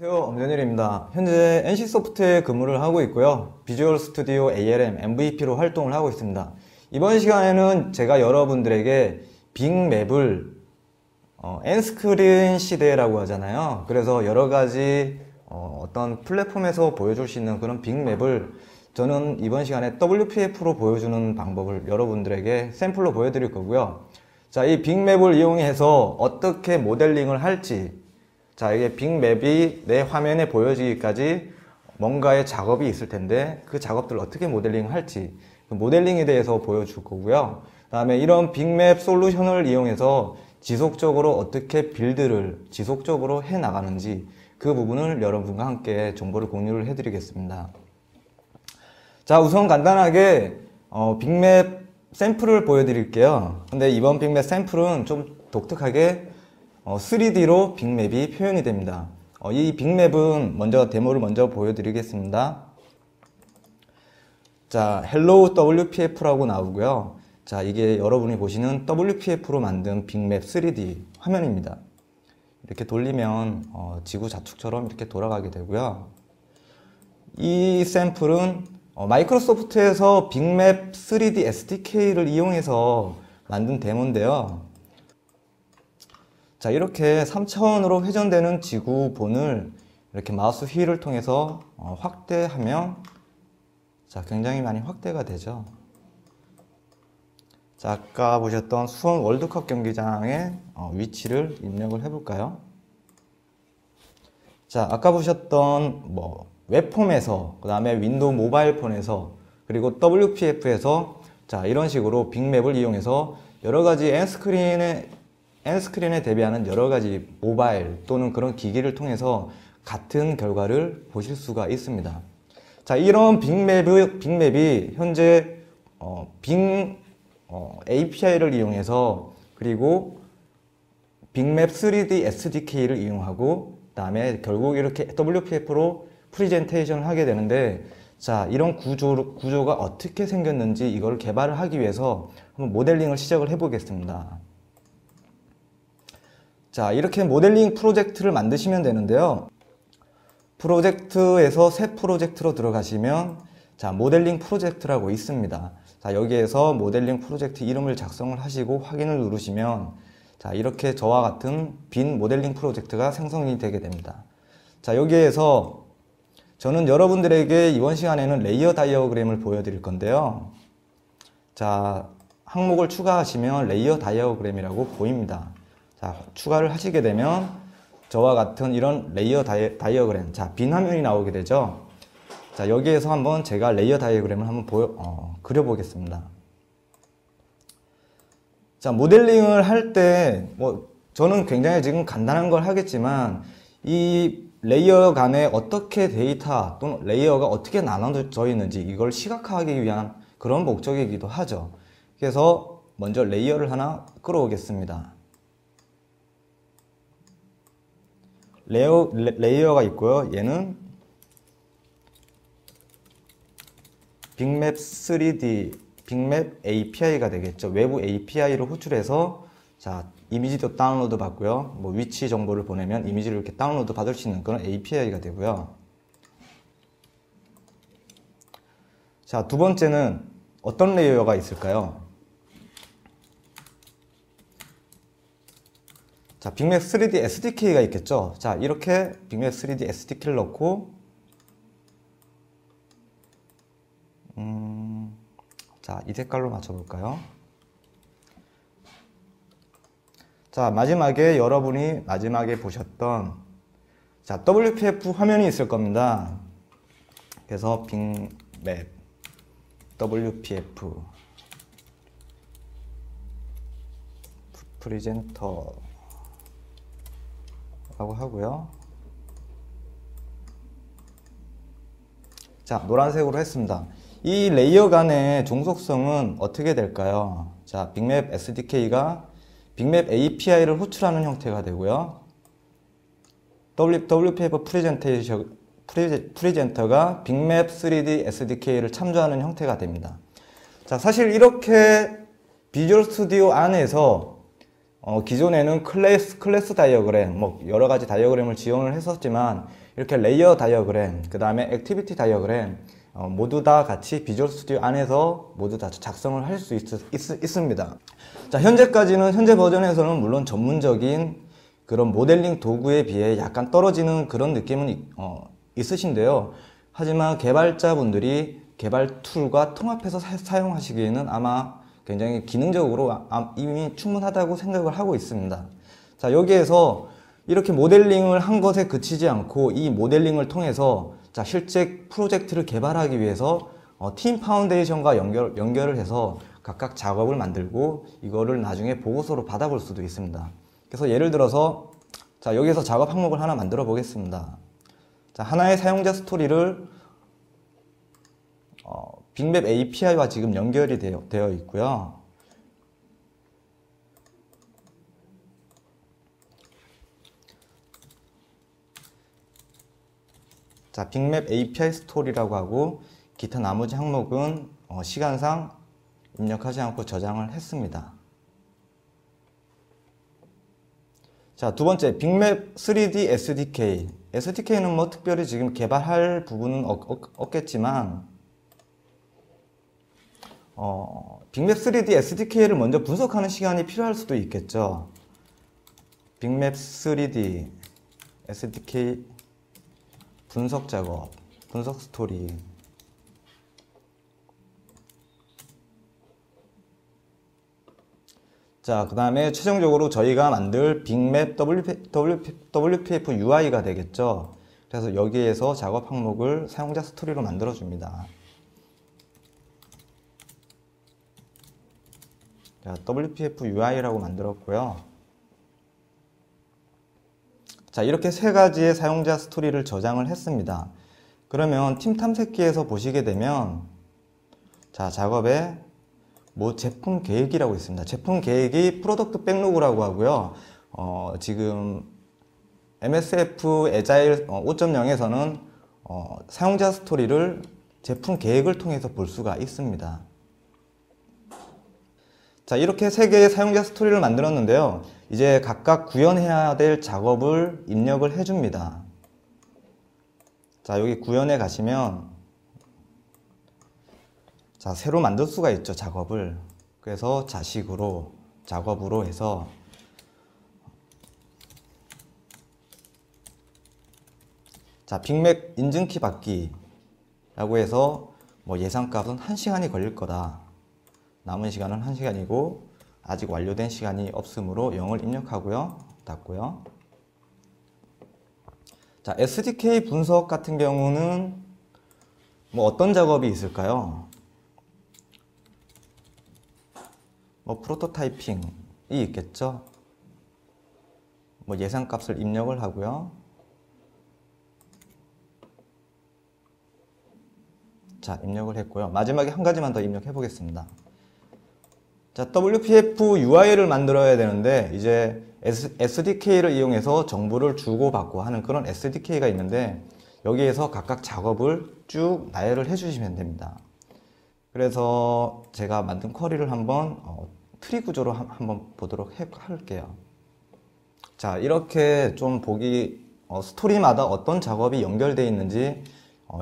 안녕하세요, 엄전일입니다. 현재 NC소프트에 근무를 하고 있고요. 비주얼 스튜디오 ALM MVP로 활동을 하고 있습니다. 이번 시간에는 제가 여러분들에게 빅맵을 엔스크린 시대라고 하잖아요. 그래서 여러가지 어떤 플랫폼에서 보여줄 수 있는 그런 빅맵을 저는 이번 시간에 WPF로 보여주는 방법을 여러분들에게 샘플로 보여드릴 거고요. 자, 이 빅맵을 이용해서 어떻게 모델링을 할지, 자, 이게 빅맵이 내 화면에 보여지기까지 뭔가의 작업이 있을 텐데 그 작업들을 어떻게 모델링 할지, 그 모델링에 대해서 보여줄 거고요. 그 다음에 이런 빅맵 솔루션을 이용해서 지속적으로 어떻게 빌드를 지속적으로 해 나가는지 그 부분을 여러분과 함께 정보를 공유를 해 드리겠습니다. 자, 우선 간단하게 빅맵 샘플을 보여드릴게요. 근데 이번 빅맵 샘플은 좀 독특하게 3D로 빅맵이 표현이 됩니다. 이 빅맵은 먼저 데모를 먼저 보여드리겠습니다. 자, Hello WPF라고 나오고요. 자, 이게 여러분이 보시는 WPF로 만든 빅맵 3D 화면입니다. 이렇게 돌리면 지구 좌측처럼 이렇게 돌아가게 되고요. 이 샘플은 마이크로소프트에서 빅맵 3D SDK를 이용해서 만든 데모인데요. 자, 이렇게 3차원으로 회전되는 지구본을 이렇게 마우스 휠을 통해서 확대하면 자, 굉장히 많이 확대가 되죠. 자, 아까 보셨던 수원 월드컵 경기장의 위치를 입력을 해볼까요? 자, 아까 보셨던 웹폼에서, 그 다음에 윈도우 모바일 폰에서, 그리고 WPF에서 자, 이런 식으로 빅맵을 이용해서 여러가지 엔스크린에 대비하는 여러가지 모바일 또는 그런 기기를 통해서 같은 결과를 보실 수가 있습니다. 자, 이런 빅맵이 현재 빅 API를 이용해서, 그리고 빅맵 3D SDK를 이용하고, 그 다음에 결국 이렇게 WPF로 프리젠테이션을 하게 되는데, 자, 이런 구조가 어떻게 생겼는지 이걸 개발을 하기 위해서 한번 모델링을 시작을 해 보겠습니다. 자, 이렇게 모델링 프로젝트를 만드시면 되는데요. 프로젝트에서 새 프로젝트로 들어가시면 자, 모델링 프로젝트라고 있습니다. 자, 여기에서 모델링 프로젝트 이름을 작성을 하시고 확인을 누르시면 자, 이렇게 저와 같은 빈 모델링 프로젝트가 생성이 되게 됩니다. 자, 여기에서 저는 여러분들에게 이번 시간에는 레이어 다이어그램을 보여드릴 건데요. 자, 항목을 추가하시면 레이어 다이어그램이라고 보입니다. 자, 추가를 하시게 되면 저와 같은 이런 레이어 다이어그램, 자, 빈 화면이 나오게 되죠. 자, 여기에서 한번 제가 레이어 다이어그램을 한번 그려보겠습니다. 자, 모델링을 할 때 저는 굉장히 지금 간단한 걸 하겠지만 이 레이어 간에 어떻게 데이터 또는 레이어가 어떻게 나눠져 있는지 이걸 시각화하기 위한 그런 목적이기도 하죠. 그래서 먼저 레이어를 하나 끌어오겠습니다. 레이어가 있고요. 얘는 빅맵 3D, 빅맵 API가 되겠죠. 외부 API를 호출해서 자, 이미지도 다운로드 받고요. 위치 정보를 보내면 이미지를 이렇게 다운로드 받을 수 있는 그런 API가 되고요. 자, 두 번째는 어떤 레이어가 있을까요? 자, 빅맵 3D SDK가 있겠죠. 자, 이렇게 빅맵 3D SDK를 넣고 자, 이 색깔로 맞춰볼까요? 자, 마지막에 여러분이 마지막에 보셨던 자, WPF 화면이 있을 겁니다. 그래서 빅맵 WPF 프리젠터 라고 하고요. 자, 노란색으로 했습니다. 이 레이어 간의 종속성은 어떻게 될까요? 자, 빅맵 SDK가 빅맵 API를 호출하는 형태가 되고요. WPF 프리젠터가 빅맵 3D SDK를 참조하는 형태가 됩니다. 자, 사실 이렇게 비주얼 스튜디오 안에서 기존에는 클래스 다이어그램, 여러 가지 다이어그램을 지원을 했었지만 이렇게 레이어 다이어그램, 그 다음에 액티비티 다이어그램 모두 다 같이 비주얼 스튜디오 안에서 모두 다 작성을 할 수 있습니다. 자, 현재 버전에서는 물론 전문적인 그런 모델링 도구에 비해 약간 떨어지는 그런 느낌은 있으신데요. 하지만 개발자분들이 개발 툴과 통합해서 사용하시기에는 아마 굉장히 기능적으로 이미 충분하다고 생각을 하고 있습니다. 자, 여기에서 이렇게 모델링을 한 것에 그치지 않고 이 모델링을 통해서 자, 실제 프로젝트를 개발하기 위해서 팀 파운데이션과 연결을 해서 각각 작업을 만들고 이거를 나중에 보고서로 받아볼 수도 있습니다. 그래서 예를 들어서 자, 여기서 작업 항목을 하나 만들어 보겠습니다. 자, 하나의 사용자 스토리를 빅맵 API와 지금 연결이 되어 있고요. 자, 빅맵 API 스토리라고 하고 기타 나머지 항목은 시간상 입력하지 않고 저장을 했습니다. 자, 두 번째 빅맵 3D SDK. SDK는 뭐 특별히 지금 개발할 부분은 없겠지만 빅맵 3D SDK를 먼저 분석하는 시간이 필요할 수도 있겠죠. 빅맵 3D SDK 분석 작업, 분석 스토리. 자, 그 다음에 최종적으로 저희가 만들 빅맵 WPF UI가 되겠죠. 그래서 여기에서 작업 항목을 사용자 스토리로 만들어 줍니다. 자, WPF UI라고 만들었고요. 자, 이렇게 세 가지의 사용자 스토리를 저장을 했습니다. 그러면 팀 탐색기에서 보시게 되면 자, 작업에 제품 계획이라고 있습니다. 제품 계획이 프로덕트 백로그라고 하고요. 지금 MSF 에자일 5.0에서는 사용자 스토리를 제품 계획을 통해서 볼 수가 있습니다. 자, 이렇게 세 개의 사용자 스토리를 만들었는데요. 이제 각각 구현해야 될 작업을 입력을 해줍니다. 자, 여기 구현에 가시면 자, 새로 만들 수가 있죠, 작업을. 그래서 자식으로, 작업으로 해서 자, 빅맵 인증키 받기 라고 해서 뭐 예상값은 1시간이 걸릴 거다. 남은 시간은 1시간이고 아직 완료된 시간이 없으므로 0을 입력하고요. 닫고요. 자, SDK 분석 같은 경우는 뭐 어떤 작업이 있을까요? 뭐 프로토타이핑이 있겠죠. 뭐 예상값을 입력을 하고요. 자, 입력을 했고요. 마지막에 한 가지만 더 입력해 보겠습니다. 자, WPF UI를 만들어야 되는데 이제 SDK를 이용해서 정보를 주고받고 하는 그런 SDK가 있는데 여기에서 각각 작업을 쭉 나열을 해주시면 됩니다. 그래서 제가 만든 쿼리를 한번 트리 구조로 한번 보도록 할게요. 자, 이렇게 좀 보기 스토리마다 어떤 작업이 연결되어 있는지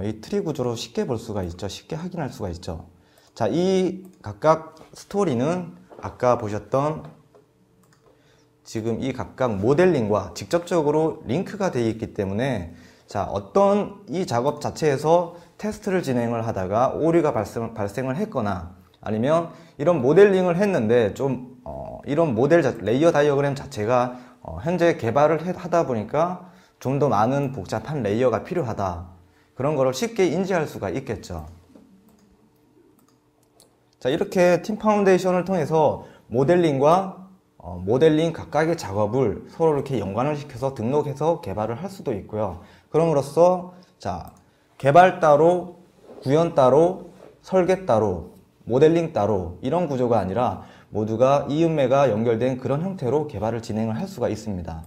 이 트리 구조로 쉽게 볼 수가 있죠. 쉽게 확인할 수가 있죠. 자, 이 각각 스토리는 아까 보셨던 지금 이 각각 모델링과 직접적으로 링크가 되어 있기 때문에 자, 어떤 이 작업 자체에서 테스트를 진행을 하다가 오류가 발생을 했거나 아니면 이런 모델링을 했는데 좀 이런 레이어 다이어그램 자체가 현재 개발을 하다 보니까 좀 더 많은 복잡한 레이어가 필요하다. 그런 거를 쉽게 인지할 수가 있겠죠. 자, 이렇게 팀 파운데이션을 통해서 모델링과 모델링 각각의 작업을 서로 이렇게 연관을 시켜서 등록해서 개발을 할 수도 있고요. 그럼으로써 자, 개발 따로, 구현 따로, 설계 따로, 모델링 따로 이런 구조가 아니라 모두가 이음매가 연결된 그런 형태로 개발을 진행을 할 수가 있습니다.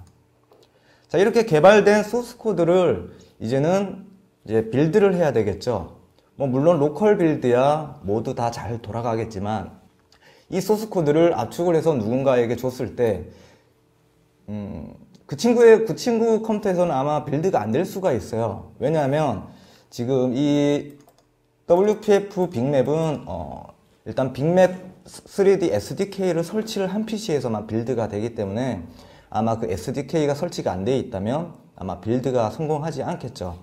자, 이렇게 개발된 소스 코드를 이제는 빌드를 해야 되겠죠. 뭐 물론 로컬 빌드야 모두 다 잘 돌아가겠지만 이 소스 코드를 압축을 해서 누군가에게 줬을 때 그 친구 컴퓨터에서는 아마 빌드가 안 될 수가 있어요. 왜냐하면 지금 이 WPF 빅맵은 일단 빅맵 3D SDK를 설치를 한 PC에서만 빌드가 되기 때문에 아마 그 SDK가 설치가 안 되어 있다면 아마 빌드가 성공하지 않겠죠.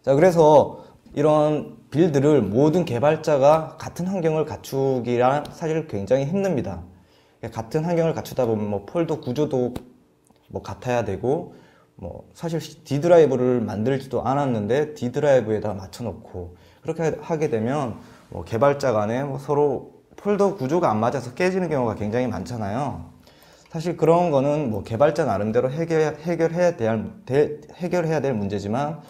자, 그래서 이런 빌드를 모든 개발자가 같은 환경을 갖추기란 사실 굉장히 힘듭니다. 같은 환경을 갖추다 보면 뭐 폴더 구조도 뭐 같아야 되고, 뭐 사실 D 드라이브를 만들지도 않았는데 D 드라이브에다 맞춰놓고 그렇게 하게 되면 뭐 개발자 간에 뭐 서로 폴더 구조가 안 맞아서 깨지는 경우가 굉장히 많잖아요. 사실 그런 거는 뭐 개발자 나름대로 해결해야 될 문제지만,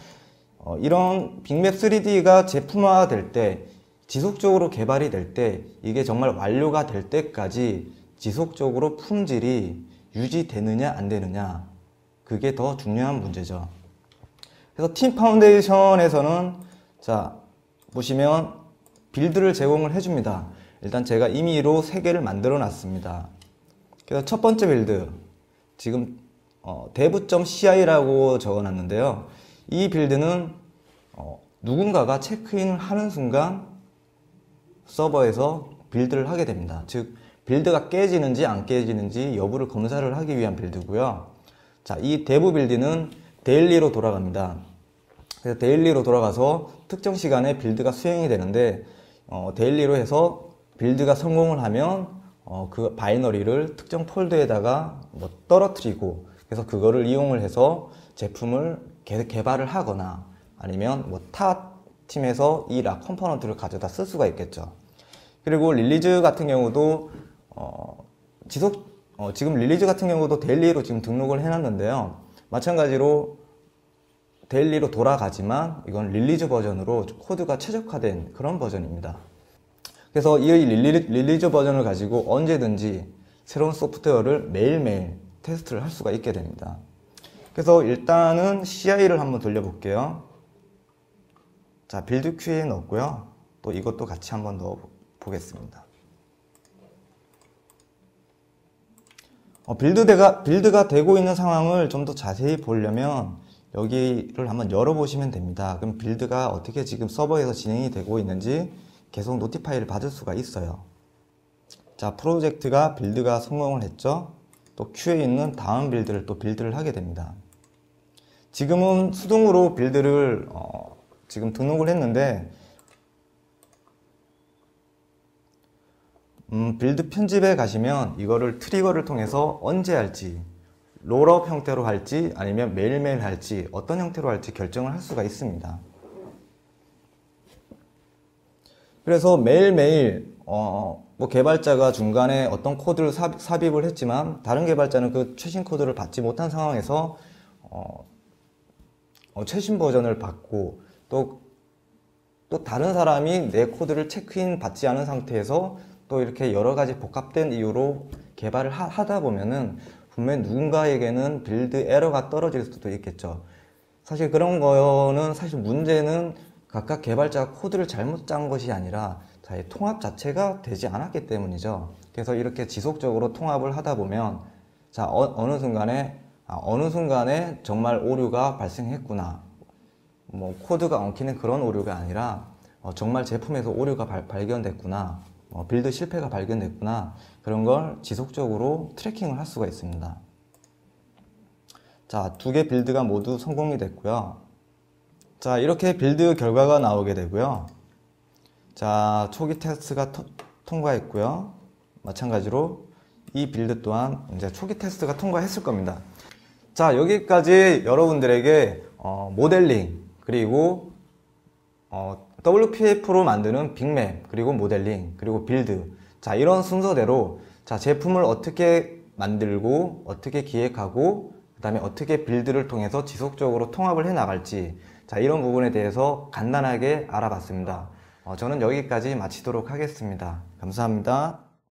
이런 빅맵 3D가 제품화 될 때, 지속적으로 개발이 될 때, 이게 정말 완료가 될 때까지 지속적으로 품질이 유지되느냐 안 되느냐, 그게 더 중요한 문제죠. 그래서 팀 파운데이션에서는 자 보시면 빌드를 제공을 해줍니다. 일단 제가 임의로 3개를 만들어 놨습니다. 그래서 첫 번째 빌드, 지금 dev.ci라고 적어 놨는데요. 이 빌드는 누군가가 체크인을 하는 순간 서버에서 빌드를 하게 됩니다. 즉 빌드가 깨지는지 안 깨지는지 여부를 검사를 하기 위한 빌드고요. 자, 이 dev 빌드는 데일리로 돌아갑니다. 그래서 데일리로 돌아가서 특정 시간에 빌드가 수행이 되는데, 데일리로 해서 빌드가 성공을 하면 그 바이너리를 특정 폴더에다가 뭐 떨어뜨리고, 그래서 그거를 이용을 해서 제품을 개발을 하거나 아니면 뭐 타 팀에서 이 락 컴포넌트를 가져다 쓸 수가 있겠죠. 그리고 릴리즈 같은 경우도 지금 릴리즈 같은 경우도 데일리로 지금 등록을 해놨는데요. 마찬가지로 데일리로 돌아가지만 이건 릴리즈 버전으로 코드가 최적화된 그런 버전입니다. 그래서 이 릴리즈 버전을 가지고 언제든지 새로운 소프트웨어를 매일매일 테스트를 할 수가 있게 됩니다. 그래서 일단은 CI를 한번 돌려볼게요. 자, 빌드 큐에 넣었고요. 또 이것도 같이 한번 넣어 보겠습니다. 빌드가 되고 있는 상황을 좀 더 자세히 보려면 여기를 한번 열어보시면 됩니다. 그럼 빌드가 어떻게 지금 서버에서 진행이 되고 있는지 계속 노티파이를 받을 수가 있어요. 자, 프로젝트가 빌드가 성공을 했죠. 또 큐에 있는 다음 빌드를 또 빌드를 하게 됩니다. 지금은 수동으로 빌드를 지금 등록을 했는데, 빌드 편집에 가시면 이거를 트리거를 통해서 언제 할지, 롤업 형태로 할지 아니면 매일매일 할지 어떤 형태로 할지 결정을 할 수가 있습니다. 그래서 매일매일 뭐 개발자가 중간에 어떤 코드를 삽입을 했지만 다른 개발자는 그 최신 코드를 받지 못한 상황에서 최신 버전을 받고, 또 다른 사람이 내 코드를 체크인 받지 않은 상태에서 또 이렇게 여러 가지 복합된 이유로 개발을 하다 보면은 분명히 누군가에게는 빌드 에러가 떨어질 수도 있겠죠. 사실 그런 거는 사실 문제는 각각 개발자가 코드를 잘못 짠 것이 아니라 자의 통합 자체가 되지 않았기 때문이죠. 그래서 이렇게 지속적으로 통합을 하다 보면 자 어느 순간에 정말 오류가 발생했구나, 뭐 코드가 엉키는 그런 오류가 아니라 정말 제품에서 오류가 발견됐구나, 빌드 실패가 발견됐구나, 그런 걸 지속적으로 트래킹을 할 수가 있습니다. 자, 2개 빌드가 모두 성공이 됐고요. 자, 이렇게 빌드 결과가 나오게 되고요. 자, 초기 테스트가 통과했고요. 마찬가지로 이 빌드 또한 이제 초기 테스트가 통과했을 겁니다. 자, 여기까지 여러분들에게 모델링, 그리고 WPF로 만드는 빅맵, 그리고 모델링, 그리고 빌드, 자 이런 순서대로 자 제품을 어떻게 만들고 어떻게 기획하고 그 다음에 어떻게 빌드를 통해서 지속적으로 통합을 해 나갈지, 자 이런 부분에 대해서 간단하게 알아봤습니다. 저는 여기까지 마치도록 하겠습니다. 감사합니다.